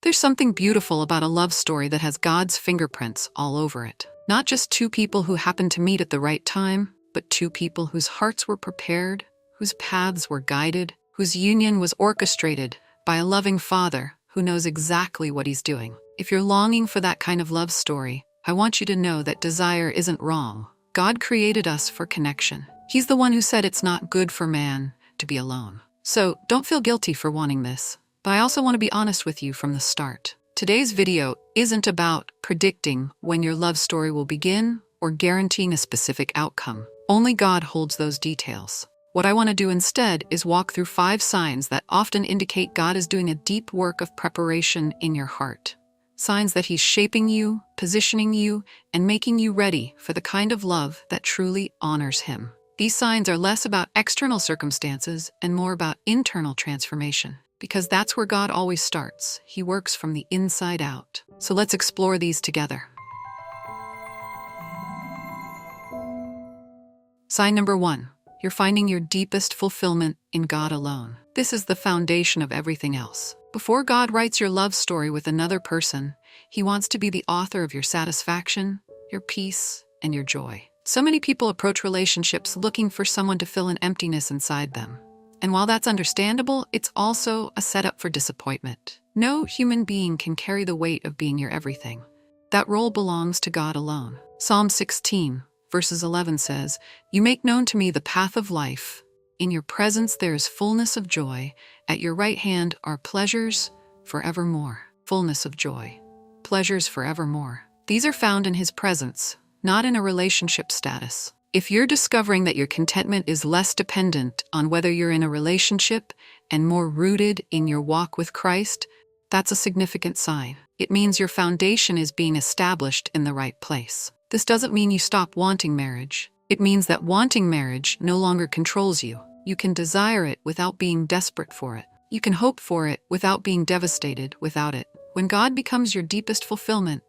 There's something beautiful about a love story that has God's fingerprints all over it. Not just two people who happened to meet at the right time, but two people whose hearts were prepared, whose paths were guided, whose union was orchestrated by a loving Father who knows exactly what He's doing. If you're longing for that kind of love story, I want you to know that desire isn't wrong. God created us for connection. He's the one who said it's not good for man to be alone. So don't feel guilty for wanting this, but I also want to be honest with you from the start. Today's video isn't about predicting when your love story will begin or guaranteeing a specific outcome. Only God holds those details. What I want to do instead is walk through 5 signs that often indicate God is doing a deep work of preparation in your heart. Signs that He's shaping you, positioning you, and making you ready for the kind of love that truly honors Him. These signs are less about external circumstances and more about internal transformation, because that's where God always starts. He works from the inside out. So let's explore these together. Sign number 1. You're finding your deepest fulfillment in God alone. This is the foundation of everything else. Before God writes your love story with another person, He wants to be the author of your satisfaction, your peace, and your joy. So many people approach relationships looking for someone to fill an emptiness inside them. And while that's understandable, it's also a setup for disappointment. No human being can carry the weight of being your everything. That role belongs to God alone. Psalm 16, verses 11 says, "You make known to me the path of life. In your presence there is fullness of joy. At your right hand are pleasures forevermore." Fullness of joy. Pleasures forevermore. These are found in His presence, not in a relationship status. If you're discovering that your contentment is less dependent on whether you're in a relationship and more rooted in your walk with Christ, that's a significant sign. It means your foundation is being established in the right place. This doesn't mean you stop wanting marriage. It means that wanting marriage no longer controls you. You can desire it without being desperate for it. You can hope for it without being devastated without it. When God becomes your deepest fulfillment,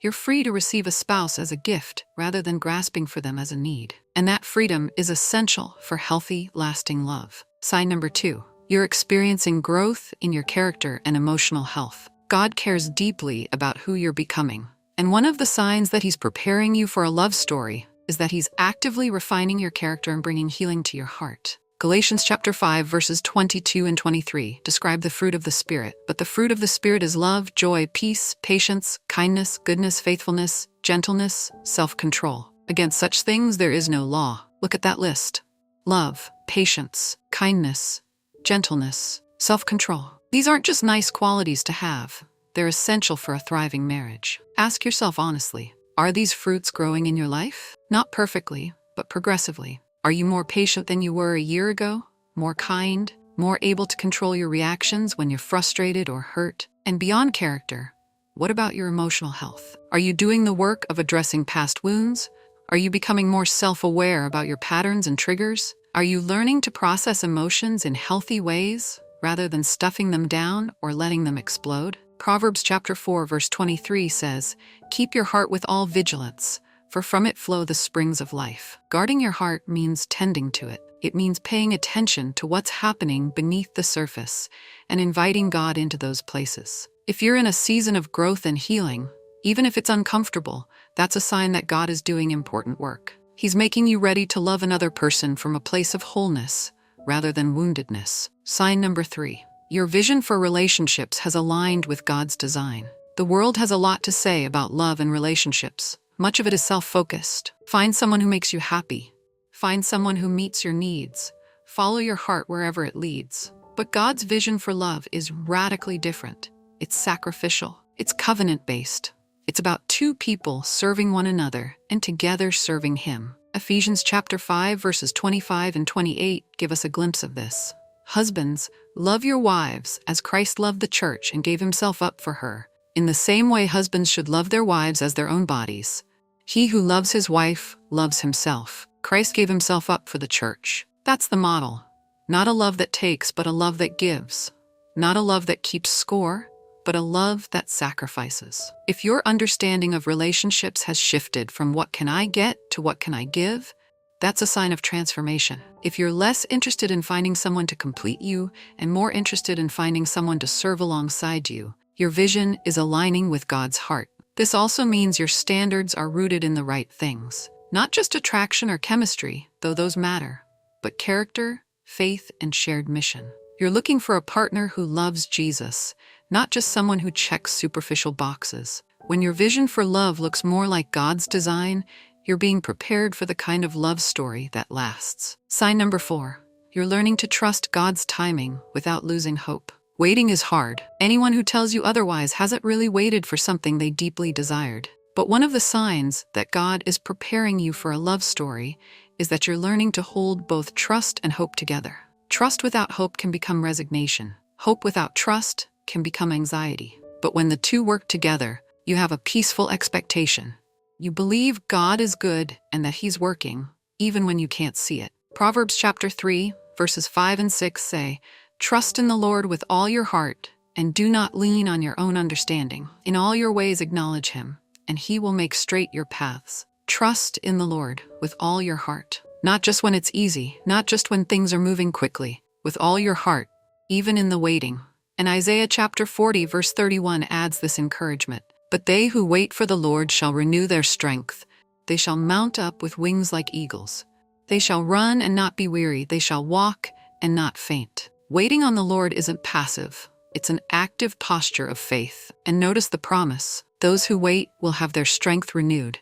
you're free to receive a spouse as a gift rather than grasping for them as a need. And that freedom is essential for healthy, lasting love. Sign number 2. You're experiencing growth in your character and emotional health. God cares deeply about who you're becoming. And one of the signs that He's preparing you for a love story is that He's actively refining your character and bringing healing to your heart. Galatians chapter 5, verses 22 and 23 describe the fruit of the Spirit. But the fruit of the Spirit is love, joy, peace, patience, kindness, goodness, faithfulness, gentleness, self-control. Against such things there is no law. Look at that list. Love, patience, kindness, gentleness, self-control. These aren't just nice qualities to have. They're essential for a thriving marriage. Ask yourself honestly, are these fruits growing in your life? Not perfectly, but progressively. Are you more patient than you were a year ago? More kind? More able to control your reactions when you're frustrated or hurt? And beyond character, what about your emotional health? Are you doing the work of addressing past wounds? Are you becoming more self-aware about your patterns and triggers? Are you learning to process emotions in healthy ways rather than stuffing them down or letting them explode? Proverbs chapter 4, verse 23 says, "Keep your heart with all vigilance, for from it flow the springs of life." Guarding your heart means tending to it. It means paying attention to what's happening beneath the surface and inviting God into those places. If you're in a season of growth and healing, even if it's uncomfortable, that's a sign that God is doing important work. He's making you ready to love another person from a place of wholeness rather than woundedness. Sign number 3. Your vision for relationships has aligned with God's design. The world has a lot to say about love and relationships. Much of it is self-focused. Find someone who makes you happy. Find someone who meets your needs. Follow your heart wherever it leads. But God's vision for love is radically different. It's sacrificial. It's covenant-based. It's about two people serving one another and together serving Him. Ephesians chapter 5, verses 25 and 28 give us a glimpse of this. "Husbands, love your wives as Christ loved the church and gave Himself up for her. In the same way, husbands should love their wives as their own bodies. He who loves his wife loves himself. Christ gave Himself up for the church." That's the model. Not a love that takes, but a love that gives. Not a love that keeps score, but a love that sacrifices. If your understanding of relationships has shifted from what can I get to what can I give, that's a sign of transformation. If you're less interested in finding someone to complete you and more interested in finding someone to serve alongside you, Your vision is aligning with God's heart. This also means your standards are rooted in the right things. Not just attraction or chemistry, though those matter, but character, faith, and shared mission. You're looking for a partner who loves Jesus, not just someone who checks superficial boxes. When your vision for love looks more like God's design, you're being prepared for the kind of love story that lasts. Sign number 4. You're learning to trust God's timing without losing hope. Waiting is hard. Anyone who tells you otherwise hasn't really waited for something they deeply desired. But one of the signs that God is preparing you for a love story is that you're learning to hold both trust and hope together. Trust without hope can become resignation. Hope without trust can become anxiety. But when the two work together, you have a peaceful expectation. You believe God is good and that He's working, even when you can't see it. Proverbs chapter 3, verses 5 and 6 say, "Trust in the Lord with all your heart, and do not lean on your own understanding. In all your ways acknowledge Him, and He will make straight your paths." Trust in the Lord with all your heart. Not just when it's easy, not just when things are moving quickly, with all your heart, even in the waiting. And Isaiah chapter 40, verse 31 adds this encouragement. "But they who wait for the Lord shall renew their strength. They shall mount up with wings like eagles. They shall run and not be weary. They shall walk and not faint." Waiting on the Lord isn't passive. It's an active posture of faith. And notice the promise. Those who wait will have their strength renewed.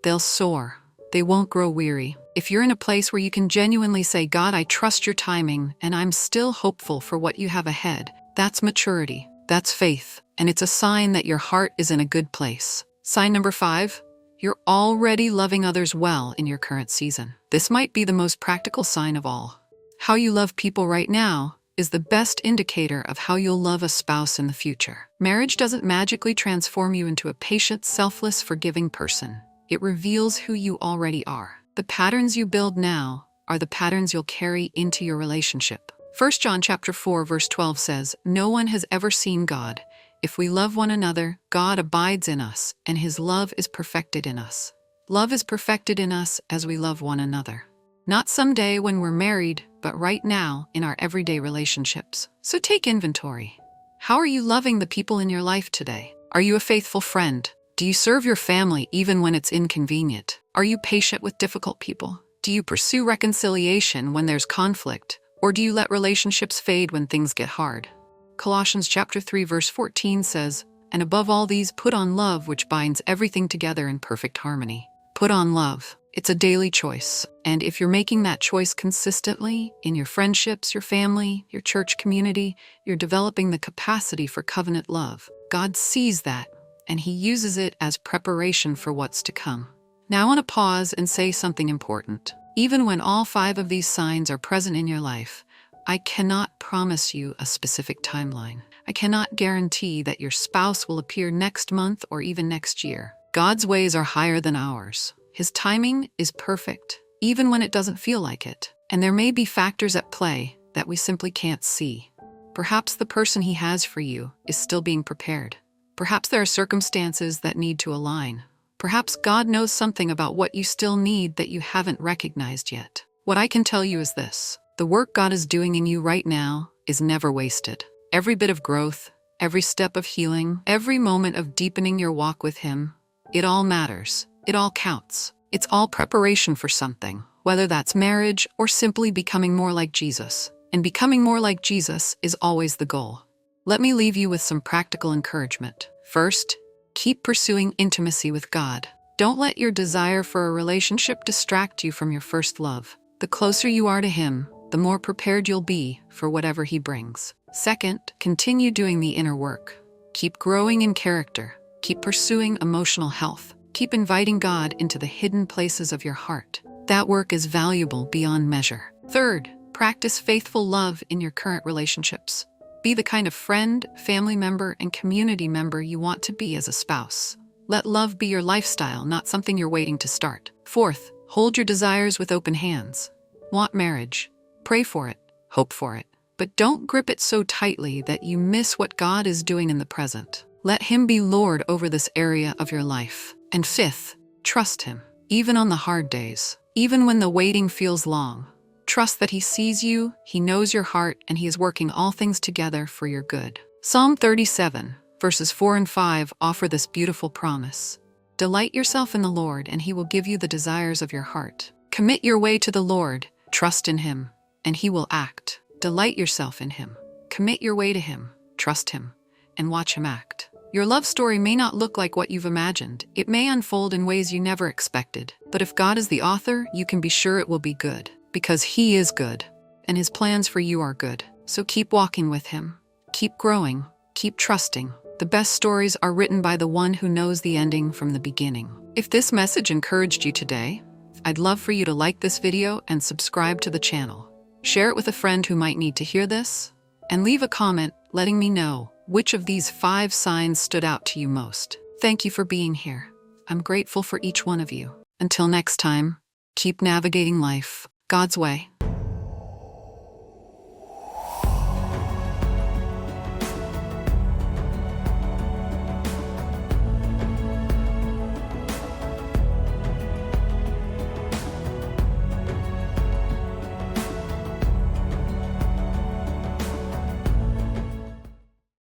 They'll soar. They won't grow weary. If you're in a place where you can genuinely say, "God, I trust your timing, and I'm still hopeful for what you have ahead," that's maturity. That's faith. And it's a sign that your heart is in a good place. Sign number 5. You're already loving others well in your current season. This might be the most practical sign of all. How you love people right now is the best indicator of how you'll love a spouse in the future. Marriage doesn't magically transform you into a patient, selfless, forgiving person. It reveals who you already are. The patterns you build now are the patterns you'll carry into your relationship. 1 John chapter 4, verse 12 says, "No one has ever seen God. If we love one another, God abides in us, and His love is perfected in us." Love is perfected in us as we love one another. Not someday when we're married, but right now in our everyday relationships. So take inventory. How are you loving the people in your life today? Are you a faithful friend? Do you serve your family even when it's inconvenient? Are you patient with difficult people? Do you pursue reconciliation when there's conflict? Or do you let relationships fade when things get hard? Colossians chapter 3, verse 14 says, "And above all these, put on love, which binds everything together in perfect harmony." Put on love. It's a daily choice. And if you're making that choice consistently in your friendships, your family, your church community, you're developing the capacity for covenant love. God sees that, and He uses it as preparation for what's to come. Now I want to pause and say something important. Even when all 5 of these signs are present in your life, I cannot promise you a specific timeline. I cannot guarantee that your spouse will appear next month or even next year. God's ways are higher than ours. His timing is perfect, even when it doesn't feel like it. And there may be factors at play that we simply can't see. Perhaps the person He has for you is still being prepared. Perhaps there are circumstances that need to align. Perhaps God knows something about what you still need that you haven't recognized yet. What I can tell you is this: the work God is doing in you right now is never wasted. Every bit of growth, every step of healing, every moment of deepening your walk with Him, it all matters. It all counts. It's all preparation for something, whether that's marriage or simply becoming more like Jesus. And becoming more like Jesus is always the goal. Let me leave you with some practical encouragement. First, keep pursuing intimacy with God. Don't let your desire for a relationship distract you from your first love. The closer you are to Him, the more prepared you'll be for whatever He brings. Second, continue doing the inner work. Keep growing in character. Keep pursuing emotional health. Keep inviting God into the hidden places of your heart. That work is valuable beyond measure. Third, practice faithful love in your current relationships. Be the kind of friend, family member, and community member you want to be as a spouse. Let love be your lifestyle, not something you're waiting to start. Fourth, hold your desires with open hands. Want marriage? Pray for it. Hope for it. But don't grip it so tightly that you miss what God is doing in the present. Let Him be Lord over this area of your life. And fifth, trust Him, even on the hard days, even when the waiting feels long. Trust that He sees you, He knows your heart, and He is working all things together for your good. Psalm 37, Verses 4 and 5 offer this beautiful promise. Delight yourself in the Lord, and He will give you the desires of your heart. Commit your way to the Lord, trust in Him, and He will act. Delight yourself in Him. Commit your way to Him, trust Him, and watch Him act. Your love story may not look like what you've imagined. It may unfold in ways you never expected. But if God is the author, you can be sure it will be good, because He is good, and His plans for you are good. So keep walking with Him. Keep growing. Keep trusting. The best stories are written by the one who knows the ending from the beginning. If this message encouraged you today, I'd love for you to like this video and subscribe to the channel. Share it with a friend who might need to hear this, and leave a comment letting me know which of these 5 signs stood out to you most. Thank you for being here. I'm grateful for each one of you. Until next time, keep navigating life God's way.